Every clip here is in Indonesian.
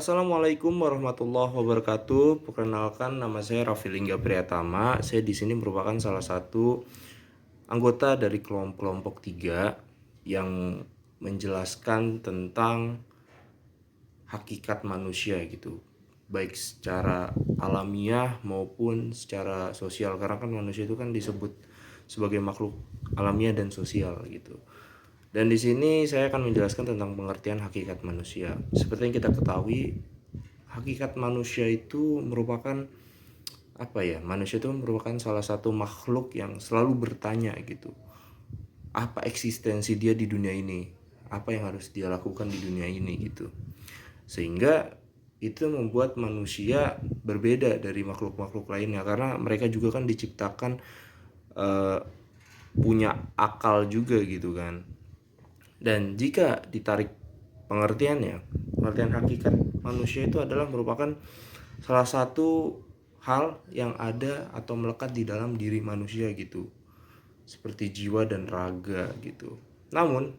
Assalamualaikum warahmatullahi wabarakatuh. Perkenalkan, nama saya Raffi Lingga Priyatama. Saya di sini merupakan salah satu anggota dari kelompok 3 yang menjelaskan tentang hakikat manusia gitu. Baik secara alamiah maupun secara sosial, karena kan manusia itu kan disebut sebagai makhluk alamiah dan sosial gitu. Dan di sini saya akan menjelaskan tentang pengertian hakikat manusia. Seperti yang kita ketahui, hakikat manusia itu merupakan Manusia itu merupakan salah satu makhluk yang selalu bertanya gitu. Apa eksistensi dia di dunia ini? Apa yang harus dia lakukan di dunia ini gitu. Sehingga itu membuat manusia berbeda dari makhluk-makhluk lainnya, karena mereka juga kan diciptakan punya akal juga gitu kan. Dan jika ditarik pengertian hakikat manusia itu adalah merupakan salah satu hal yang ada atau melekat di dalam diri manusia gitu, seperti jiwa dan raga gitu. Namun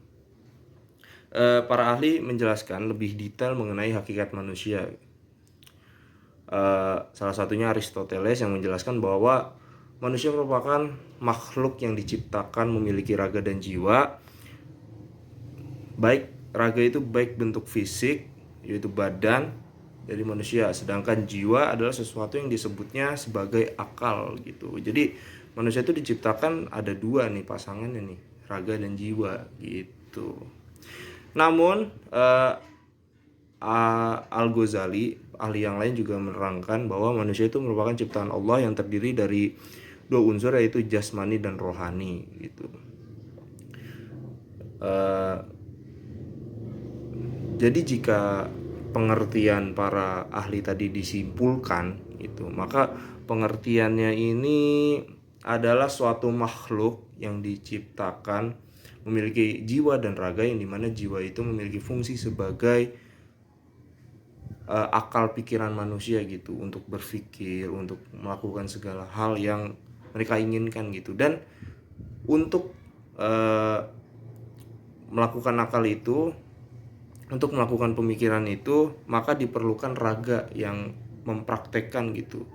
para ahli menjelaskan lebih detail mengenai hakikat manusia. Salah satunya Aristoteles yang menjelaskan bahwa manusia merupakan makhluk yang diciptakan memiliki raga dan jiwa. Baik raga itu baik bentuk fisik, yaitu badan dari manusia, sedangkan jiwa adalah sesuatu yang disebutnya sebagai akal gitu. Jadi manusia itu diciptakan ada dua nih pasangannya nih, raga dan jiwa gitu. Namun Al-Ghazali, ahli yang lain juga menerangkan bahwa manusia itu merupakan ciptaan Allah yang terdiri dari dua unsur, yaitu jasmani dan rohani gitu. Jadi jika pengertian para ahli tadi disimpulkan itu, maka pengertiannya ini adalah suatu makhluk yang diciptakan memiliki jiwa dan raga, yang dimana jiwa itu memiliki fungsi sebagai akal pikiran manusia gitu, untuk berpikir, untuk melakukan segala hal yang mereka inginkan gitu. Dan untuk melakukan akal itu, untuk melakukan pemikiran itu, maka diperlukan raga yang mempraktekkan gitu,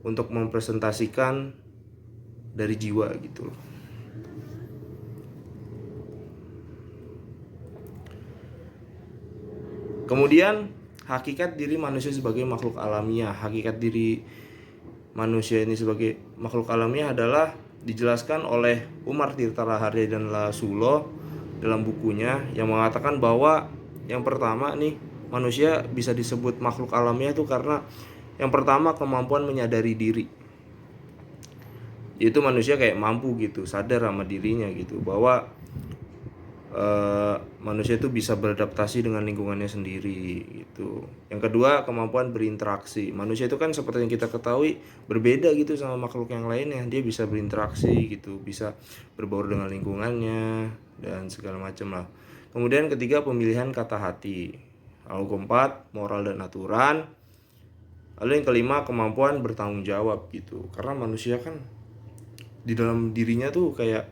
untuk mempresentasikan dari jiwa gitu loh. Kemudian hakikat diri manusia sebagai makhluk alamiah. Hakikat diri manusia ini sebagai makhluk alamiah adalah dijelaskan oleh Umar Tirta Raharja dan Lasulo dalam bukunya, yang mengatakan bahwa yang pertama nih, manusia bisa disebut makhluk alamiah itu karena yang pertama, kemampuan menyadari diri. Itu manusia kayak mampu gitu, sadar sama dirinya gitu, bahwa manusia itu bisa beradaptasi dengan lingkungannya sendiri gitu. Yang kedua, kemampuan berinteraksi. Manusia itu kan seperti yang kita ketahui berbeda gitu sama makhluk yang lainnya. Dia bisa berinteraksi gitu, bisa berbaur dengan lingkungannya dan segala macam lah. Kemudian ketiga, pemilihan kata hati. Lalu keempat, moral dan aturan. Lalu yang kelima, kemampuan bertanggung jawab gitu. Karena manusia kan di dalam dirinya tuh kayak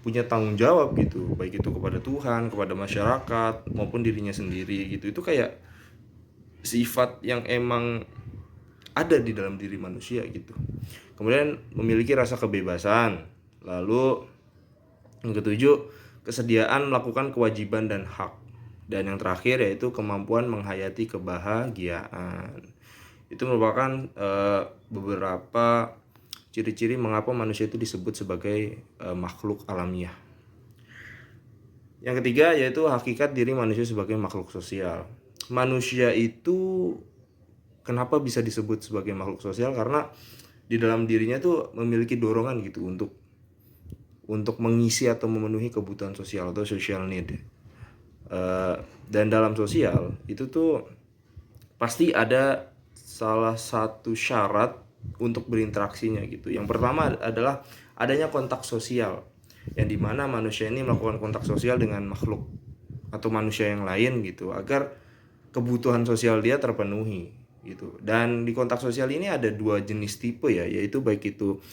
punya tanggung jawab gitu, baik itu kepada Tuhan, kepada masyarakat, maupun dirinya sendiri gitu. Itu kayak sifat yang emang ada di dalam diri manusia gitu. Kemudian memiliki rasa kebebasan. Lalu yang ketujuh, kesediaan melakukan kewajiban dan hak. Dan yang terakhir yaitu kemampuan menghayati kebahagiaan. Itu merupakan beberapa ciri-ciri mengapa manusia itu disebut sebagai makhluk alamiah. Yang ketiga yaitu hakikat diri manusia sebagai makhluk sosial. Manusia itu kenapa bisa disebut sebagai makhluk sosial? Karena di dalam dirinya tuh memiliki dorongan gitu untuk mengisi atau memenuhi kebutuhan sosial atau social need. Dan dalam sosial itu tuh pasti ada salah satu syarat untuk berinteraksinya gitu. Yang pertama adalah adanya kontak sosial, yang dimana manusia ini melakukan kontak sosial dengan makhluk atau manusia yang lain gitu, agar kebutuhan sosial dia terpenuhi gitu. Dan di kontak sosial ini ada dua jenis tipe ya, yaitu baik itu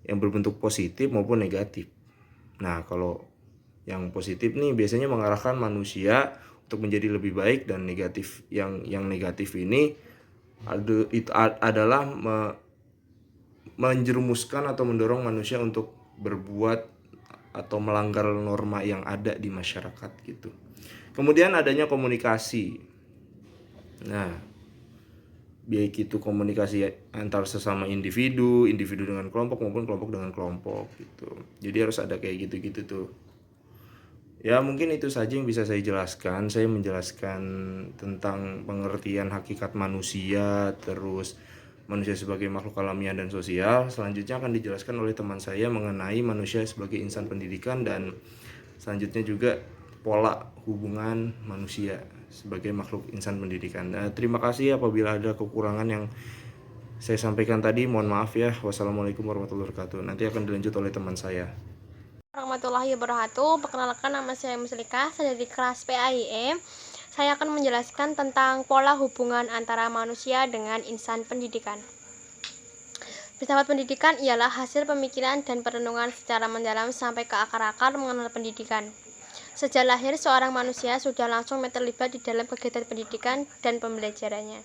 yang berbentuk positif maupun negatif. Nah, kalau yang positif nih biasanya mengarahkan manusia untuk menjadi lebih baik, dan yang negatif ini adalah menjerumuskan atau mendorong manusia untuk berbuat atau melanggar norma yang ada di masyarakat gitu. Kemudian adanya komunikasi. Nah, baik itu komunikasi antar sesama individu dengan kelompok maupun kelompok dengan kelompok gitu. Jadi harus ada kayak gitu-gitu tuh. Ya mungkin itu saja yang bisa saya jelaskan. Saya menjelaskan tentang pengertian hakikat manusia, terus manusia sebagai makhluk alamiah dan sosial. Selanjutnya akan dijelaskan oleh teman saya mengenai manusia sebagai insan pendidikan, dan selanjutnya juga pola hubungan manusia sebagai makhluk insan pendidikan. Terima kasih apabila ada kekurangan yang saya sampaikan tadi, mohon maaf ya. Wassalamualaikum warahmatullahi wabarakatuh. Nanti akan dilanjut oleh teman saya. Warahmatullahi wabarakatuh. Perkenalkan, nama saya Muslika, saya dari kelas PAIE. Saya akan menjelaskan tentang pola hubungan antara manusia dengan insan pendidikan. Filsafat pendidikan ialah hasil pemikiran dan perenungan secara mendalam sampai ke akar-akar mengenal pendidikan. Sejak lahir, seorang manusia sudah langsung terlibat di dalam kegiatan pendidikan dan pembelajarannya.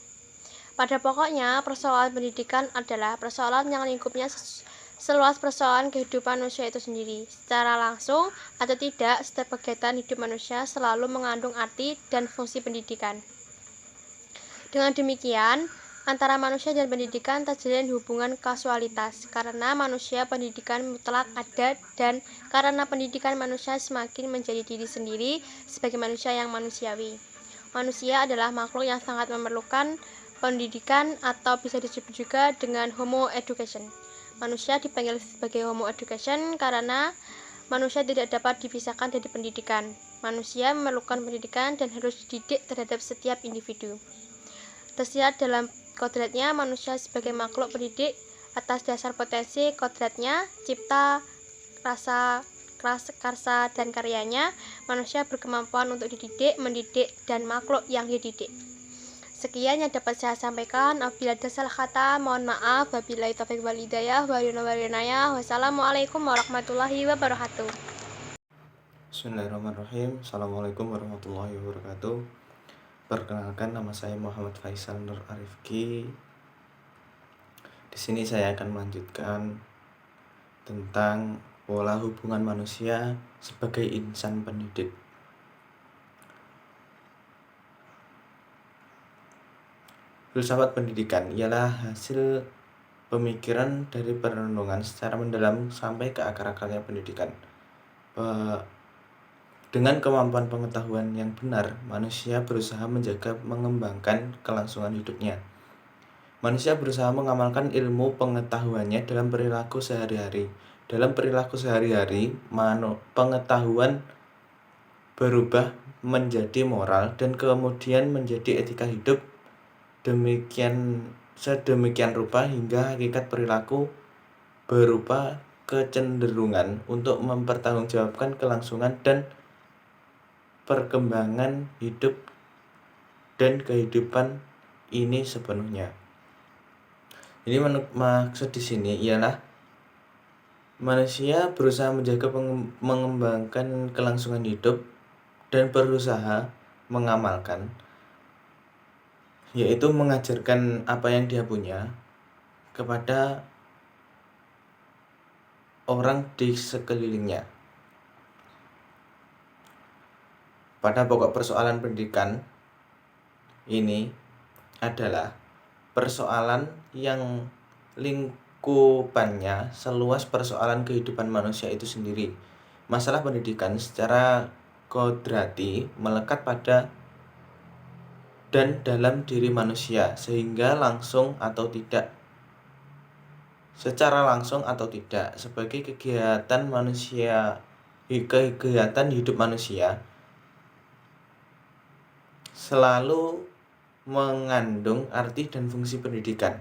Pada pokoknya, persoalan pendidikan adalah persoalan yang lingkupnya seluas persoalan kehidupan manusia itu sendiri. Secara langsung atau tidak, setiap kegiatan hidup manusia selalu mengandung arti dan fungsi pendidikan. Dengan demikian, antara manusia dan pendidikan terjalin hubungan kasualitas, karena manusia pendidikan mutlak ada, dan karena pendidikan manusia semakin menjadi diri sendiri sebagai manusia yang manusiawi. Manusia adalah makhluk yang sangat memerlukan pendidikan, atau bisa disebut juga dengan homo education. Manusia dipanggil sebagai homo education karena manusia tidak dapat dipisahkan dari pendidikan. Manusia memerlukan pendidikan dan harus dididik terhadap setiap individu. Tersirat dalam kodratnya manusia sebagai makhluk pendidik atas dasar potensi kodratnya, cipta, rasa, karsa, dan karyanya. Manusia berkemampuan untuk dididik, mendidik, dan makhluk yang dididik. Sekian yang dapat saya sampaikan. Apabila ada salah kata, mohon maaf. Wabillahi taufiq wal hidayah. Wassalamualaikum warahmatullahi wabarakatuh. Bismillahirrahmanirrahim. Assalamualaikum warahmatullahi wabarakatuh. Perkenalkan, nama saya Muhammad Faisal Nur Arifki. Di sini saya akan melanjutkan tentang pola hubungan manusia sebagai insan pendidik. Filsafat pendidikan ialah hasil pemikiran dari perenungan secara mendalam sampai ke akar-akarnya pendidikan. Dengan kemampuan pengetahuan yang benar, manusia berusaha menjaga mengembangkan kelangsungan hidupnya. Manusia berusaha mengamalkan ilmu pengetahuannya dalam perilaku sehari-hari. Dalam perilaku sehari-hari, pengetahuan berubah menjadi moral dan kemudian menjadi etika hidup. Sedemikian rupa hingga hakikat perilaku berupa kecenderungan untuk mempertanggungjawabkan kelangsungan dan perkembangan hidup dan kehidupan ini sepenuhnya. Ini maksud di sini ialah manusia berusaha menjaga mengembangkan kelangsungan hidup dan berusaha mengamalkan, yaitu mengajarkan apa yang dia punya kepada orang di sekelilingnya. Pada pokok persoalan pendidikan ini adalah persoalan yang lingkupannya seluas persoalan kehidupan manusia itu sendiri. Masalah pendidikan secara kodrati melekat pada dan dalam diri manusia, sehingga secara langsung atau tidak, sebagai kegiatan hidup manusia selalu mengandung arti dan fungsi pendidikan.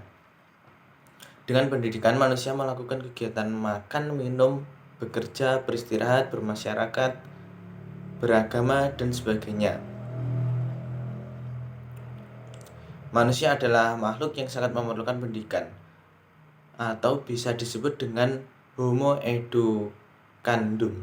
Dengan pendidikan, manusia melakukan kegiatan makan, minum, bekerja, beristirahat, bermasyarakat, beragama, dan sebagainya. Manusia adalah makhluk yang sangat memerlukan pendidikan, atau bisa disebut dengan homo educandum.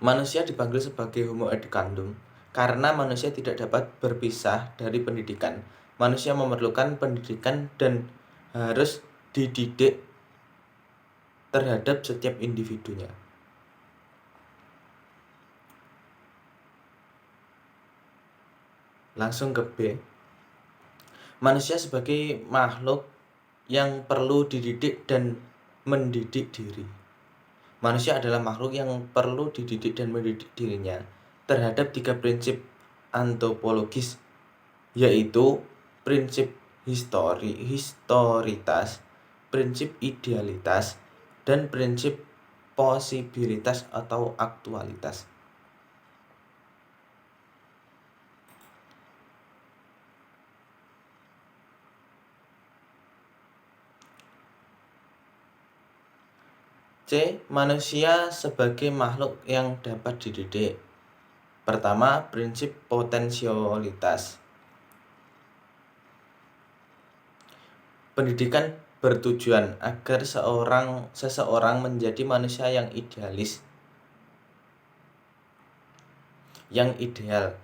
Manusia dipanggil sebagai homo educandum Karena manusia tidak dapat berpisah dari pendidikan. Manusia memerlukan pendidikan dan harus dididik terhadap setiap individunya. Langsung ke B. Manusia sebagai makhluk yang perlu dididik dan mendidik diri. Manusia adalah makhluk yang perlu dididik dan mendidik dirinya terhadap 3 prinsip antropologis, yaitu prinsip historitas, prinsip idealitas, dan prinsip posibilitas atau aktualitas. C. Manusia sebagai makhluk yang dapat dididik. Pertama, prinsip potensialitas. Pendidikan bertujuan agar seseorang menjadi manusia yang idealis, yang ideal.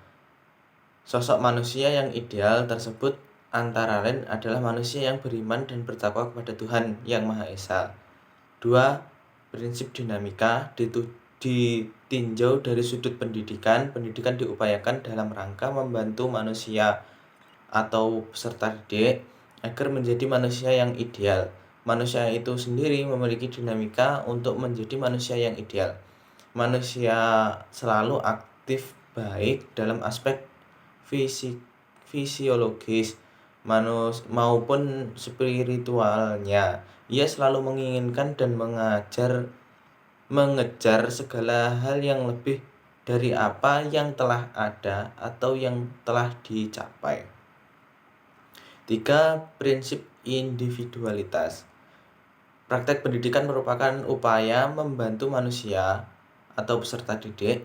Sosok manusia yang ideal tersebut antara lain adalah manusia yang beriman dan bertakwa kepada Tuhan Yang Maha Esa. 2. Prinsip dinamika ditinjau dari sudut pendidikan. Pendidikan diupayakan dalam rangka membantu manusia atau peserta didik agar menjadi manusia yang ideal. Manusia itu sendiri memiliki dinamika untuk menjadi manusia yang ideal. Manusia selalu aktif baik dalam aspek fisiologis maupun spiritualnya. Ia selalu menginginkan dan mengejar segala hal yang lebih dari apa yang telah ada atau yang telah dicapai. 3. Prinsip individualitas. Praktek pendidikan merupakan upaya membantu manusia atau peserta didik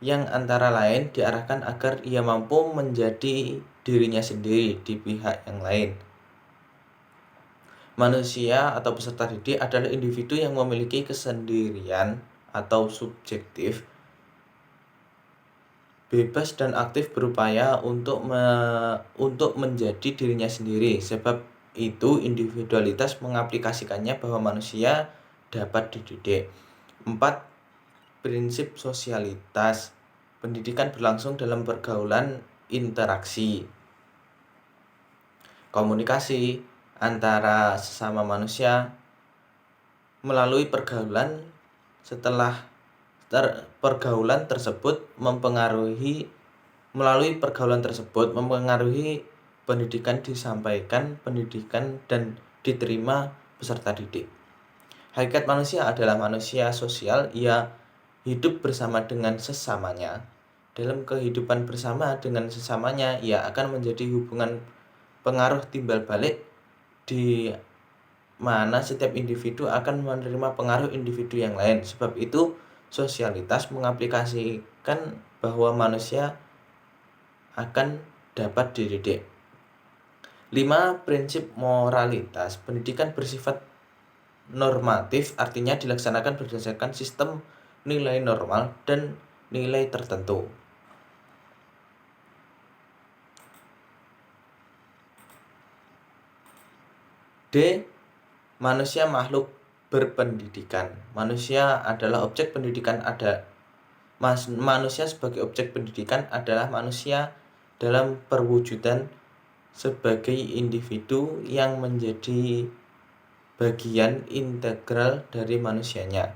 yang antara lain diarahkan agar ia mampu menjadi dirinya sendiri di pihak yang lain. Manusia atau peserta didik adalah individu yang memiliki kesendirian atau subjektif, bebas dan aktif berupaya untuk menjadi dirinya sendiri. Sebab itu individualitas mengaplikasikannya bahwa manusia dapat dididik. 4. Prinsip sosialitas. Pendidikan berlangsung dalam pergaulan interaksi, komunikasi antara sesama manusia melalui pergaulan. Setelah pergaulan tersebut mempengaruhi pendidikan disampaikan, pendidikan dan diterima peserta didik. Hakikat manusia adalah manusia sosial. Ia hidup bersama dengan sesamanya. Dalam kehidupan bersama dengan sesamanya, ia akan menjadi hubungan pengaruh timbal balik di mana setiap individu akan menerima pengaruh individu yang lain. Sebab itu sosialitas mengaplikasikan bahwa manusia akan dapat dididik. 5. Prinsip moralitas. Pendidikan bersifat normatif, artinya dilaksanakan berdasarkan sistem nilai normal dan nilai tertentu. D. Manusia makhluk berpendidikan. Manusia adalah objek pendidikan. Manusia sebagai objek pendidikan adalah manusia dalam perwujudan sebagai individu yang menjadi bagian integral dari manusianya.